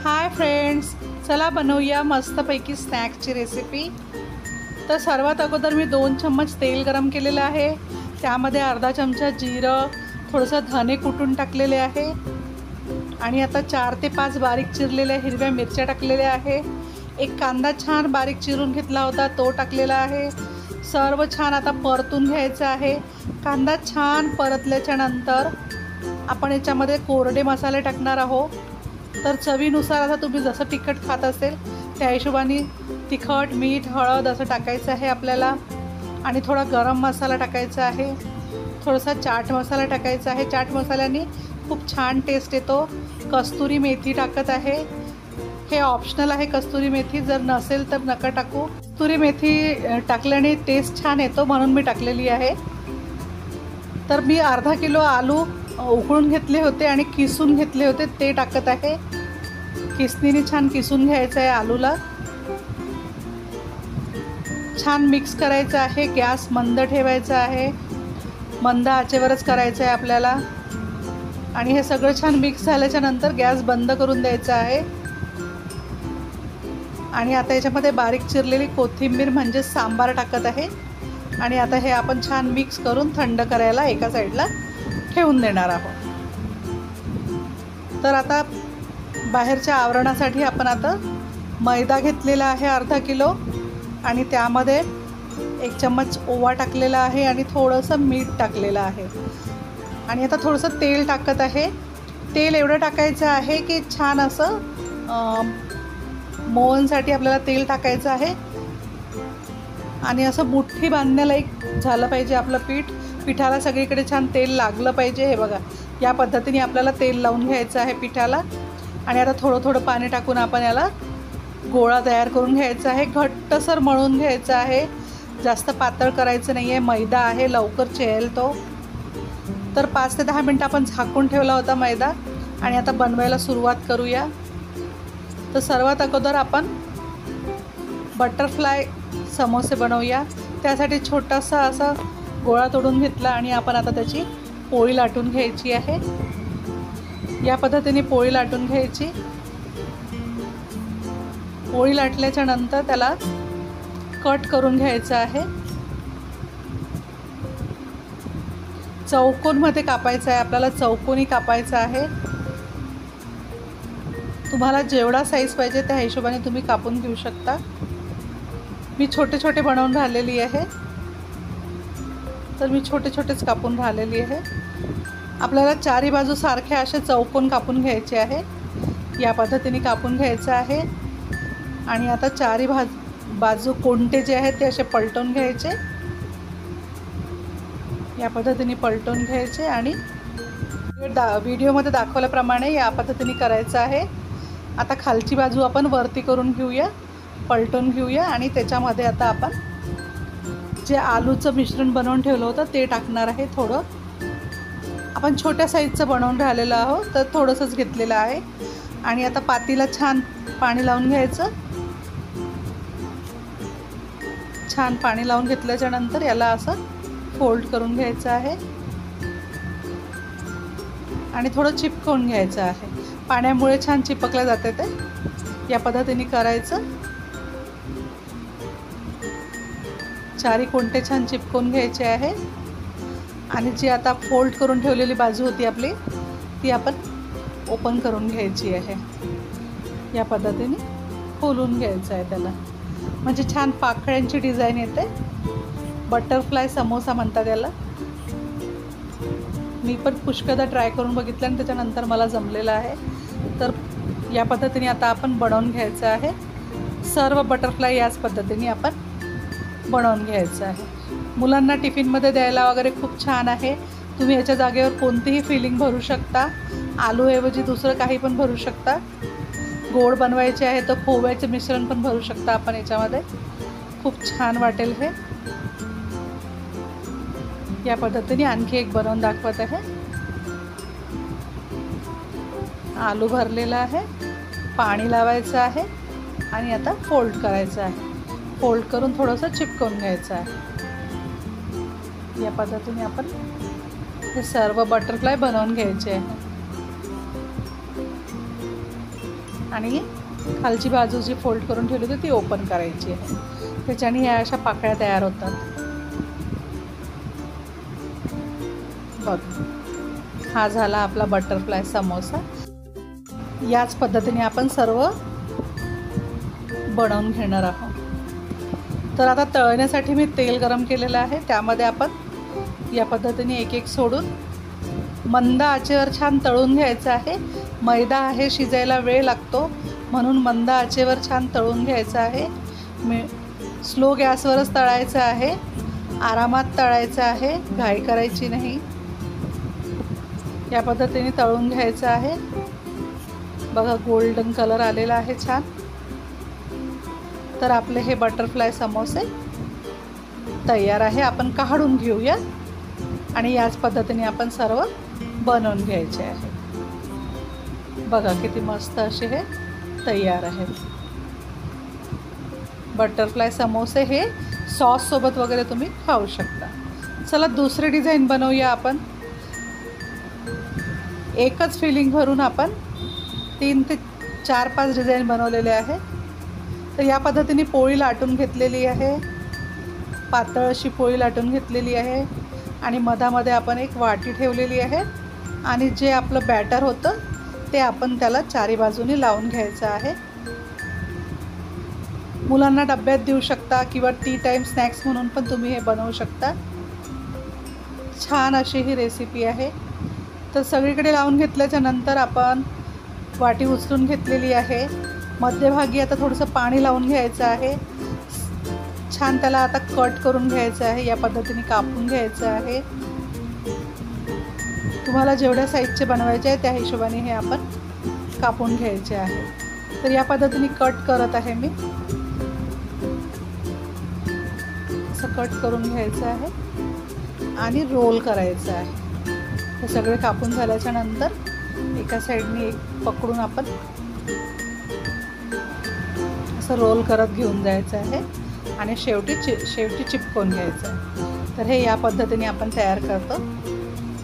Hi friends, चला बनवूया मस्तपैकी स्नॅक्सची रेसिपी। तर सर्वात अगोदर मी 2 चम्मच तेल गरम केलेलं आहे। त्यामध्ये अर्धा चमचा जिरं, थोडंसं धने कुटून टाकलेले आहे आणि आता 4 ते 5 बारीक चिरलेल्या हिरव्या मिरच्या टाकलेल्या आहे। एक कांदा छान बारीक चिरून घेतला होता तो टाकलेला आहे। सर्व छान आता परतून घ्यायचं आहे। कांदा छान परतल्याच्या नंतर आपण याच्यामध्ये कोरडे मसाले टाकणार आहोत। तर चवीनुसार आता तुम्ही जसं तिखट खात असेल त्या हिशोबाने तिखट, मीठ, हळद असं टाकायचं आहे आपल्याला आणि थोडा गरम मसाला टाकायचा आहे, थोडासा चाट मसाला टाकायचा आहे। चाट मसाल्याने खूप छान टेस्ट येतो। कस्तुरी मेथी टाकत आहे, हे ऑप्शनल आहे कस्तुरी मेथी, जर नसेल तर नका टाकू। कस्तुरी मेथी टाकल्याने टेस्ट छान येतो म्हणून मी टाकलेली आहे। तर मी अर्धा किलो आलू उकळून घेतले होते आणि किसून घेतले होते ते टाकत आहे। किसणीने छान किसून घ्यायचं आहे आलूला, छान मिक्स करायचं आहे। गॅस मंद ठेवायचा आहे, मंद आचेवरच करायचं आहे आपल्याला आणि हे सगळं छान मिक्स झाल्याच्या नंतर गॅस बंद करून द्यायचा आहे। आणि आता याच्यामध्ये बारीक चिरलेली कोथिंबीर म्हणजे सांबार टाकत आहे आणि आता हे आपण छान मिक्स करून थंड करायला एका साईडला ठेवून देणार आहोत। तर आता बाहेरच्या आवरणासाठी आपण आता मैदा घेतलेला आहे अर्धा किलो आणि त्यामध्ये 1 चम्मच ओवा टाकलेला आहे आणि थोडंसं मीठ टाकलेलं आहे आणि आता थोडंसं तेल टाकत आहे। तेल एवढं टाकायचं आहे की छान असं मोहनसाठी आपल्याला तेल टाकायचं आहे आणि असं मुठ्ठी बांधण्याला एक झालं पाहिजे आपलं पीठ। पिठाला सगळीकडे छान तेल लागलं पाहिजे। हे बघा, या पद्धतीने आपल्याला तेल लावून घ्यायचं आहे पिठाला आणि आता थोडं थोडं पाणी टाकून आपण याला गोळा तयार करून घ्यायचा आहे। घट्टसर मळून घ्यायचं आहे, जास्त पातळ करायचं नाही आहे, मैदा आहे लवकर चेल तो। तर 5 ते 10 मिनटं आपण झाकून ठेवला होता मैदा आणि आता बनवायला सुरुवात करूया। तर सर्वात अगोदर आपण बटरफ्लाय समोसे बनवूया। त्यासाठी छोटासा असा गोळा तोडून घेतला आणि आपण आता त्याची पोळी लाटून घ्यायची आहे। या पद्धतीने पोळी लाटून घ्यायची। पोळी लाटल्याच्या नंतर त्याला कट करून घ्यायचं आहे। चौकोनमध्ये कापायचं आहे आपल्याला, चौकोनी कापायचं आहे। तुम्हाला जेवढा साईज पाहिजे त्या हिशोबाने तुम्ही कापून घेऊ शकता। मी छोटे छोटे बनवून राहिलेली आहे, तर मी छोटे छोटेच कापून राहिलेली आहे। आपल्याला चारी बाजू सारखे असे चौकोन कापून घ्यायचे आहे। या पद्धतीने कापून घ्यायचं आहे आणि आता चारी बाजू कोणते जे आहेत ते असे पलटून घ्यायचे। या पद्धतीने पलटून घ्यायचे आणि व्हिडिओमध्ये दाखवल्याप्रमाणे या पद्धतीने करायचं आहे। आता खालची बाजू आपण वरती करून घेऊया, पलटून घेऊया आणि त्याच्यामध्ये आता आपण जे आलूचं मिश्रण बनवून ठेवलं होतं ते टाकणार आहे। थोडं आपण छोट्या साईजचं बनवून राहिलेलं आहोत तर थोडंसंच घेतलेलं आहे आणि आता पातीला छान पाणी लावून घ्यायचं। छान पाणी लावून घेतल्याच्या नंतर याला असं फोल्ड करून घ्यायचं आहे आणि थोडं चिपकवून घ्यायचं आहे। पाण्यामुळे छान चिपकलं जाते ते। या पद्धतीने करायचं। चारी कोणते छान चिपकवून घ्यायचे आहे आणि जी आता फोल्ड करून ठेवलेली बाजू होती आपली ती आपण ओपन करून घ्यायची आहे। या पद्धतीने खोलून घ्यायचं आहे त्याला, म्हणजे छान पाकळ्यांची डिझाईन येते। बटरफ्लाय समोसा म्हणतात याला। मी पण पुष्कळदा ट्राय करून बघितलं आणि त्याच्यानंतर मला जमलेलं आहे। तर या पद्धतीने आता आपण बनवून घ्यायचं आहे। सर्व बटरफ्लाय याच पद्धतीने आपण बनवून घ्यायचं आहे। मुलांना टिफिनमध्ये द्यायला वगैरे खूप छान आहे। तुम्ही याच्या जागेवर कोणतीही फिलिंग भरू शकता, आलूऐवजी दुसरं काही पण भरू शकता। गोड बनवायचे आहे तर खोव्याचे मिश्रण पण भरू शकता आपण याच्यामध्ये, खूप छान वाटेल हे। या पद्धतीने आणखी एक बनवून दाखवत आहे। आलू भरलेला आहे, पाणी लावायचं आहे आणि आता फोल्ड करायचं आहे। फोल्ड करून थोडंसं चिपकवून घ्यायचं आहे। या पद्धतीने आपण हे सर्व बटरफ्लाय बनवून घ्यायचे आहे आणि खालची बाजू जी फोल्ड करून ठेवली होती ती ओपन करायची आहे. त्याच्याने या अशा पाकळ्या तयार होतात. बघ, हा झाला आपला बटरफ्लाय समोसा. याच पद्धतीने आपण सर्व बनवून घेणार आहोत. तर आता तळण्यासाठी मी तेल गरम केलेलं आहे. त्यामध्ये आपण या पद्धतीने एक एक सोडून मंद आचेवर छान तळून घ्यायचं आहे. मैदा आहे, शिजायला वेळ लागतो, म्हणून मंद आचेवर छान तळून घ्यायचं आहे. स्लो गॅसवरच तळायचं आहे, आरामात तळायचं आहे, घाई करायची नाही. या पद्धतीने तळून घ्यायचं आहे. बघा, गोल्डन कलर आलेला आहे छान. तर आपले हे बटरफ्लाय समोसे तयार आहे. आपण काढून घेऊया आणि याच पद्धतीने आपण सर्व बनवून घ्यायचे आहे. बघा किती मस्त असे हे तयार आहेत. बटरफ्लाय समोसे हे सॉस सोबत वगैरे तुम्ही खाऊ शकता. चला दुसरी डिझाईन बनवूया आपण. एकच फिलिंग भरून आपण 3 ते 4-5 डिझाईन बनवलेले आहे. तर या पद्धतीने पोळी लाटून घेतलेली आहे, पातळ अशी पोळी लाटून घेतलेली आहे आणि मधामध्ये आपण एक वाटी ठेवलेली आहे आणि जे आपलं बॅटर होतं ते आपण त्याला चारी बाजूनी लावून घ्यायचं आहे. मुलांना डब्यात देऊ शकता किंवा टी टाईम स्नॅक्स म्हणून पण तुम्ही हे बनवू शकता. छान अशी ही रेसिपी आहे. तर सगळीकडे लावून घेतल्याच्या नंतर आपण वाटी उचलून घेतलेली आहे. मध्यभागी आता थोडंसं पाणी लावून घ्यायचं आहे. छान त्याला आता कट करून घ्यायचं आहे. या पद्धतीने कापून घ्यायचं आहे. तुम्हाला जेवढ्या साईजचे बनवायचे आहे त्या हिशोबाने हे आपण कापून घ्यायचे आहे. तर या पद्धतीने कट करत आहे मी. असं कट करून घ्यायचं आहे आणि रोल करायचं आहे. हे सगळे कापून झाल्याच्या नंतर एका साईडने एक पकडून आपण असं रोल करत घेऊन जायचं आहे आणि शेवटी चिपकवून घ्यायचं आहे. तर हे या पद्धतीने आपण तयार करतो.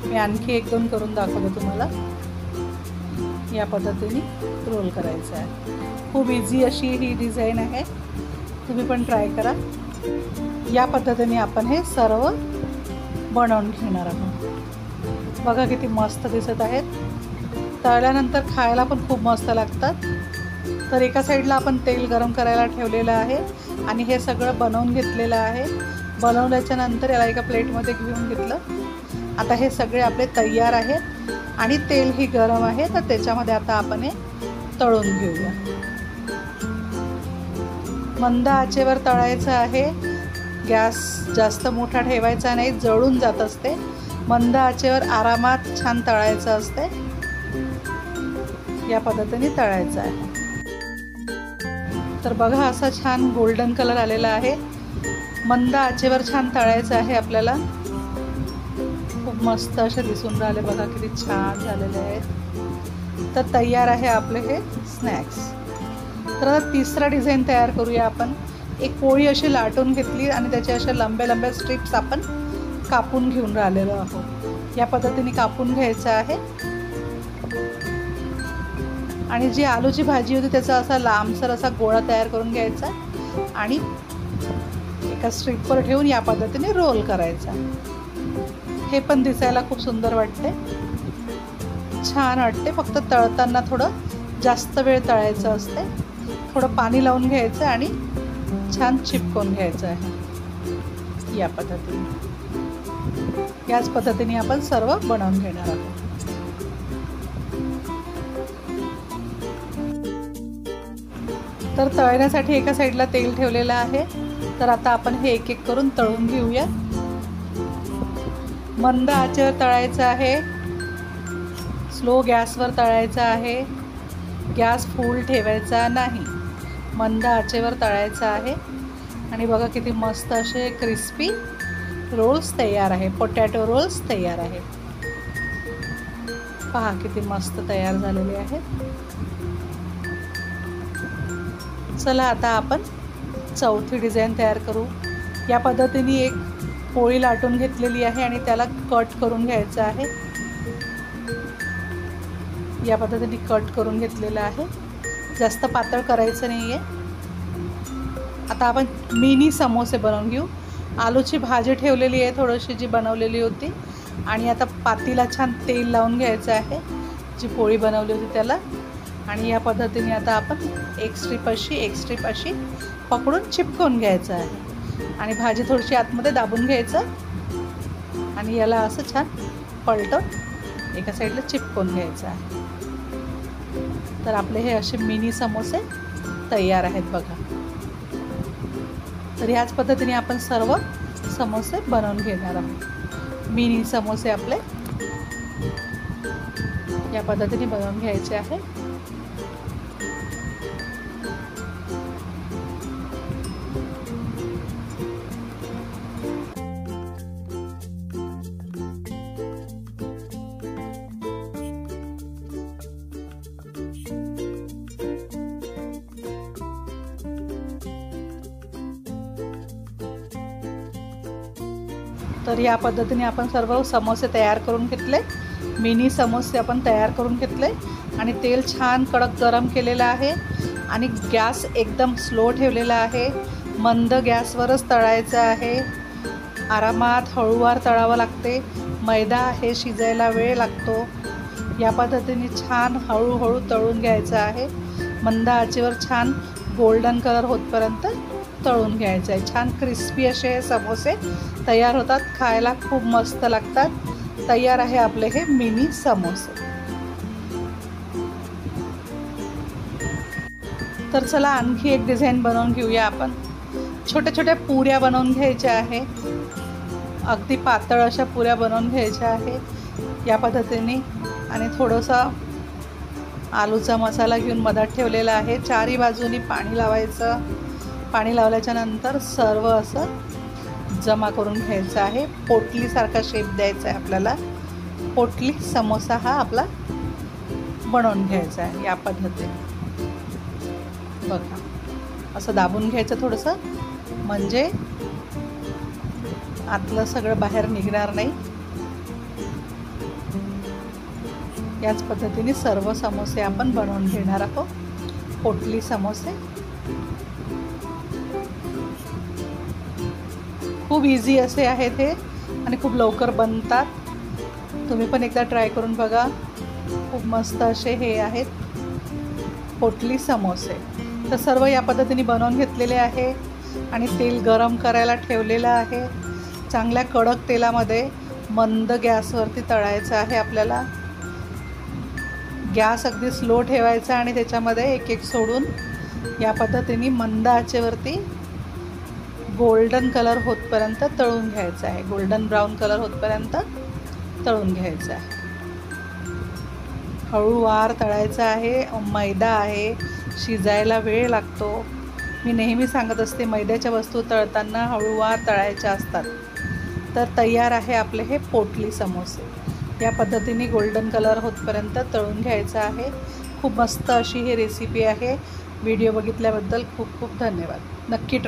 मी आणखी 1-2 करून दाखवतो तुम्हाला. या पद्धतीने रोल करायचं आहे. खूप इझी अशी ही डिझाईन आहे, तुम्ही पण ट्राय करा. या पद्धतीने आपण हे सर्व बनवून घेणार आहोत. बघा किती मस्त दिसत आहेत. तळल्यानंतर खायला पण खूप मस्त लागतात. तर एका साईडला आपण तेल गरम करायला ठेवलेलं आहे आणि हे सगळं बनवून घेतलेलं आहे. बनवल्याच्या नंतर याला एका प्लेटमध्ये घेऊन घेतलं. आता हे सगळे आपले तयार आहेत आणि तेलही गरम आहे. तर त्याच्यामध्ये आता आपण हे तळून घेऊया. मंद आचेवर तळायचं आहे. गॅस जास्त मोठा ठेवायचा नाही, जळून जात असते. मंद आचेवर आरामात छान तळायचं असते. या पद्धतीने तळायचं आहे. तर बघा असा छान गोल्डन कलर आलेला आहे. मंद आचेवर छान तळायचं आहे आपल्याला. खूप मस्त असे दिसून राहिले. बघा किती छान झालेले आहेत. तर तयार आहे आपले हे स्नॅक्स. तर आता तिसरा डिझाईन तयार करूया आपण. एक पोळी अशी लाटून घेतली आणि त्याच्या अशा लंब्या लंब्या स्ट्रिप्स आपण कापून घेऊन राहिलेलो आहोत. या पद्धतीने कापून घ्यायचं आहे आणि जी आलूची भाजी होती त्याचा असा लांबसर असा गोळा तयार करून घ्यायचा आणि एका स्ट्रिपवर ठेवून या पद्धतीने रोल करायचा. हे पण दिसायला खूप सुंदर वाटते, छान वाटते. फक्त तळताना थोडं जास्त वेळ तळायचं असते. थोडं पाणी लावून घ्यायचं आणि छान चिपकवून घ्यायचं आहे. या पद्धतीने याच पद्धतीने आपण सर्व बनवून घेणार आहोत. तर तळण्यासाठी एका साईडला तेल ठेवलेलं आहे. तर आता आपण हे एक एक करून तळून घेऊया. मंद आचेवर तळायचं आहे, स्लो गॅसवर तळायचं आहे. गॅस फुल ठेवायचा नाही, मंद आचेवर तळायचं आहे. आणि बघा किती मस्त असे क्रिस्पी रोल्स तयार आहे. पोटॅटो रोल्स तयार आहे. पहा किती मस्त तयार झालेले आहेत. चला आता आपण चौथी डिझाईन तयार करू. या पद्धतीने एक पोळी लाटून घेतलेली आहे आणि त्याला कट करून घ्यायचं आहे. या पद्धतीने कट करून घेतलेलं आहे जास्त पातळ करायचं नाही आहे. आता आपण मिनी समोसे बनवून घेऊ. आलूची भाजी ठेवलेली आहे थोडीशी जी बनवलेली होती, आणि आता पातीला छान तेल लावून घ्यायचं आहे जी पोळी बनवली होती त्याला. आणि या पद्धतीने आता आपण एक स्ट्रीप अशी पकडून चिपकवून घ्यायचं आहे, आणि भाजी थोडीशी आतमध्ये दाबून घ्यायचं, आणि याला असं छान पलटून एका साईडला चिपकवून घ्यायचं आहे. तर आपले हे असे मिनी समोसे तयार आहेत बघा. तर ह्याच पद्धतीने आपण सर्व समोसे बनवून घेणार आहोत. मिनी समोसे आपले या पद्धतीने बनवून घ्यायचे आहे. तर या पद्धतीने आपण सर्व समोसे तयार करून घेतले. मिनी समोसे आपण तयार करून घेतले, आणि तेल छान कडक गरम केलेलं आहे, आणि गॅस एकदम स्लो ठेवलेला आहे. मंद गॅसवरच तळायचं आहे. आरामात हळूवार तळावं लागते. मैदा आहे, शिजायला वेळ लागतो. या पद्धतीने छान हळूहळू तळून घ्यायचं आहे. मंद आचेवर छान गोल्डन कलर होतपर्यंत तळून घ्यायचं आहे. छान क्रिस्पी असे हे समोसे तयार होतात. खायला खूप मस्त लागतात. तयार आहे आपले हे मिनी समोसे. तर चला आणखी एक डिझाईन बनवून घेऊया आपण. छोट्या छोट्या पुऱ्या बनवून घ्यायच्या आहे. अगदी पातळ अशा पुऱ्या बनवून घ्यायच्या आहे या पद्धतीने. आणि थोडंसा आलूचा मसाला घेऊन मधात ठेवलेला आहे. चारी बाजूनी पाणी लावायचं. पाणी लावल्याच्या नंतर सर्व असं जमा करून घ्यायचं आहे. पोटलीसारखा शेप द्यायचा आहे आपल्याला. पोटली समोसा हा आपला बनवून घ्यायचा आहे या पद्धतीने. बघा असं दाबून घ्यायचं थोडंसं, म्हणजे आतलं सगळं बाहेर निघणार नाही. याच पद्धतीने सर्व समोसे आपण बनवून घेणार आहोत. पोटली समोसे खूप इझी असे आहेत हे, आणि खूप लवकर बनतात. तुम्ही पण एकदा ट्राय करून बघा. खूप मस्त असे हे आहेत पोटली समोसे. तर सर्व या पद्धतीने बनवून घेतलेले आहे, आणि तेल गरम करायला ठेवलेलं आहे. चांगल्या कडक तेलामध्ये मंद गॅसवरती तळायचं आहे आपल्याला. गॅस अगदी स्लो ठेवायचा, आणि त्याच्यामध्ये एक एक सोडून या पद्धतीने मंद आचेवरती गोल्डन कलर होतपर्यंत तळून घ्यायचं आहे. गोल्डन ब्राऊन कलर होतपर्यंत तळून घ्यायचं आहे. हळूवार तळायचं आहे. मैदा आहे, शिजायला वेळ लागतो. मी नेहमी सांगत असते, मैद्याच्या वस्तू तळताना हळूवार तळायच्या असतात. तर तयार आहे आपले हे पोटली समोसे. या पद्धतीने गोल्डन कलर होतपर्यंत तळून घ्यायचं आहे. खूप मस्त अशी ही रेसिपी आहे. व्हिडिओ बघितल्याबद्दल खूप खूप धन्यवाद. नक्की ट्राय